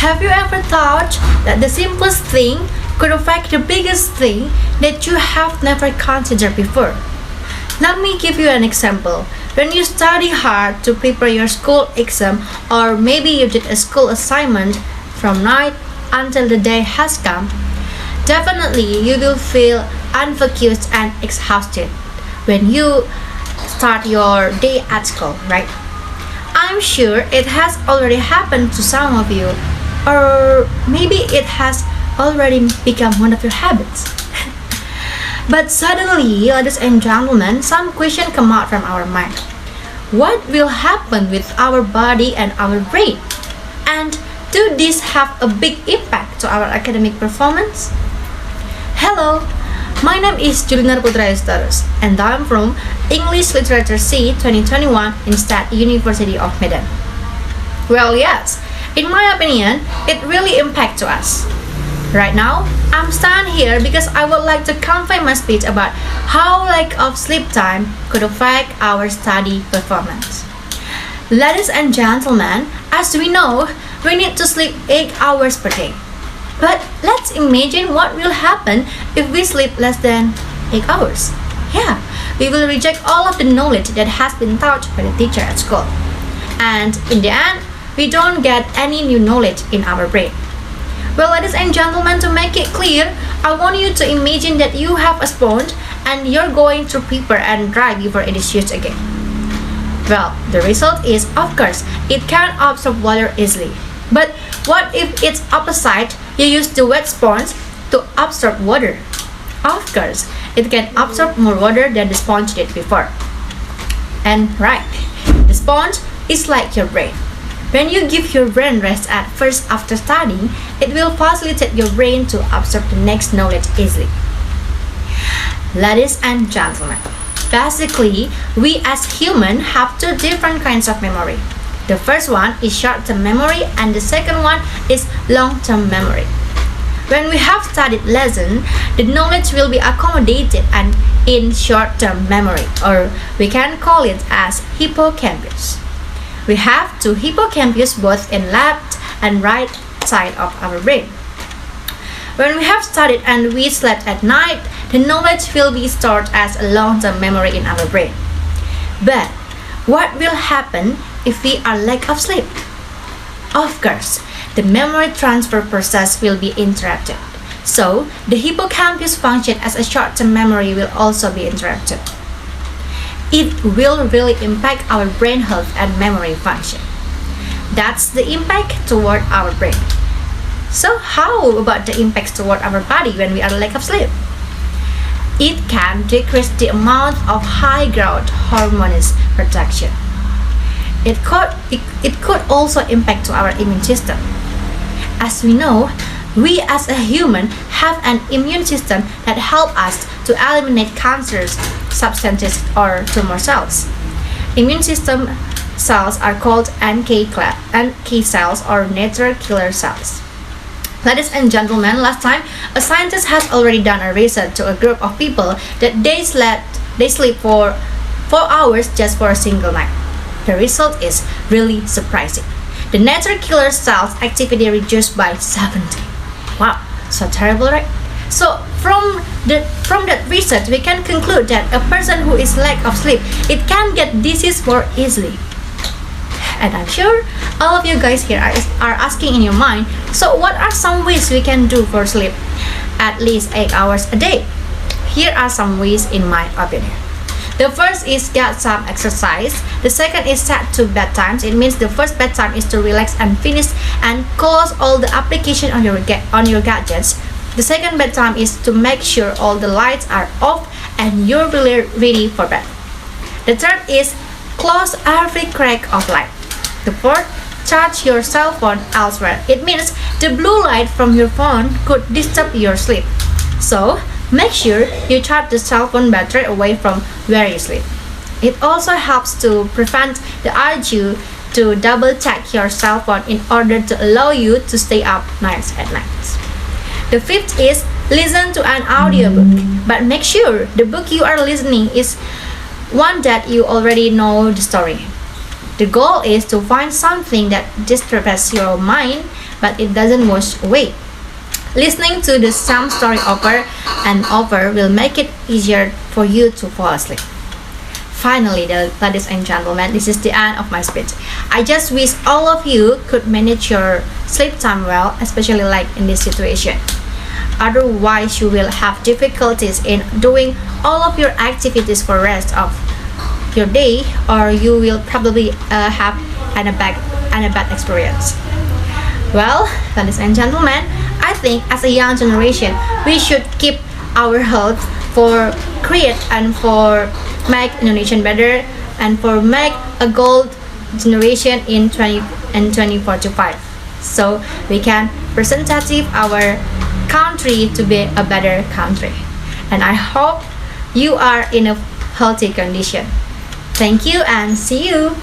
Have you ever thought that the simplest thing could affect the biggest thing that you have never considered before? Let me give you an example. When you study hard to prepare your school exam, or maybe you did a school assignment from night until the day has come, definitely you will feel unfocused and exhausted when you start your day at school, right? I'm sure it has already happened to some of you, or maybe it has already become one of your habits. But suddenly, ladies and gentlemen, some question come out from our mind. What will happen with our body and our brain? And do these have a big impact to our academic performance? Hello, my name is Julynar Sitorus, and I'm from English Literature C 2021 in State University of Medan. Well, yes, in my opinion, it really impacts us. Right now, I'm standing here because I would like to convey my speech about how lack of sleep time could affect our study performance. Ladies and gentlemen, as we know, we need to sleep 8 hours per day. But let's imagine what will happen if we sleep less than 8 hours. Yeah, we will reject all of the knowledge that has been taught by the teacher at school. And in the end, we don't get any new knowledge in our brain. Well, ladies and gentlemen, to make it clear, I want you to imagine that you have a sponge and you're going to prepare and dry before it is used again. Well, the result is, of course, it can absorb water easily. But what if it's opposite? You use the wet sponge to absorb water. Of course, it can absorb more water than the sponge did before. And right, the sponge is like your brain. When you give your brain rest at first after studying, it will facilitate your brain to absorb the next knowledge easily. Ladies and gentlemen, basically, we as humans have two different kinds of memory. The first one is short-term memory and the second one is long-term memory. When we have studied lesson, the knowledge will be accommodated and in short-term memory, or we can call it as hippocampus. We have two hippocampus both in left and right side of our brain. When we have studied and we slept at night, the knowledge will be stored as a long-term memory in our brain. But what will happen if we are lack of sleep? Of course, the memory transfer process will be interrupted. So, the hippocampus function as a short-term memory will also be interrupted. It will really impact our brain health and memory function. That's the impact toward our brain. So how about the impacts toward our body when we are lack of sleep? It can decrease the amount of high growth hormones production. It could also impact to our immune system. As we know, we as a human have an immune system that help us to eliminate cancers, substances, or tumor cells. Immune system cells are called NK cells or natural killer cells. Ladies and gentlemen, last time a scientist has already done a research to a group of people that they sleep for 4 hours just for a single night. The result is really surprising. The natural killer cells activity reduced by 70. Wow, so terrible, right? So from that research, we can conclude that a person who is lack of sleep, it can get disease more easily. And I'm sure all of you guys here are asking in your mind, so what are some ways we can do for sleep at least 8 hours a day? Here are some ways in my opinion. The first is get some exercise. The second is set to bedtimes. It means the first bedtime is to relax and finish and close all the application on your gadgets. The second bedtime is to make sure all the lights are off and you're really ready for bed. The third is close every crack of light. The fourth, charge your cell phone elsewhere. It means the blue light from your phone could disturb your sleep. So make sure you charge the cell phone battery away from where you sleep. It also helps to prevent the urge to double check your cell phone in order to allow you to stay up nights at night. The fifth is listen to an audiobook, but make sure the book you are listening is one that you already know the story. The goal is to find something that disturbs your mind but it doesn't wash away. Listening to the same story over and over will make it easier for you to fall asleep. Finally, ladies and gentlemen, this is the end of my speech. I just wish all of you could manage your sleep time well, especially like in this situation. Otherwise, you will have difficulties in doing all of your activities for rest of your day, or you will probably have a bad experience. Well, ladies and gentlemen, I think as a young generation, we should keep our health for create and for make Indonesian better and for make a gold generation in 2045. So we can representative our country to be a better country. And I hope you are in a healthy condition. Thank you and see you.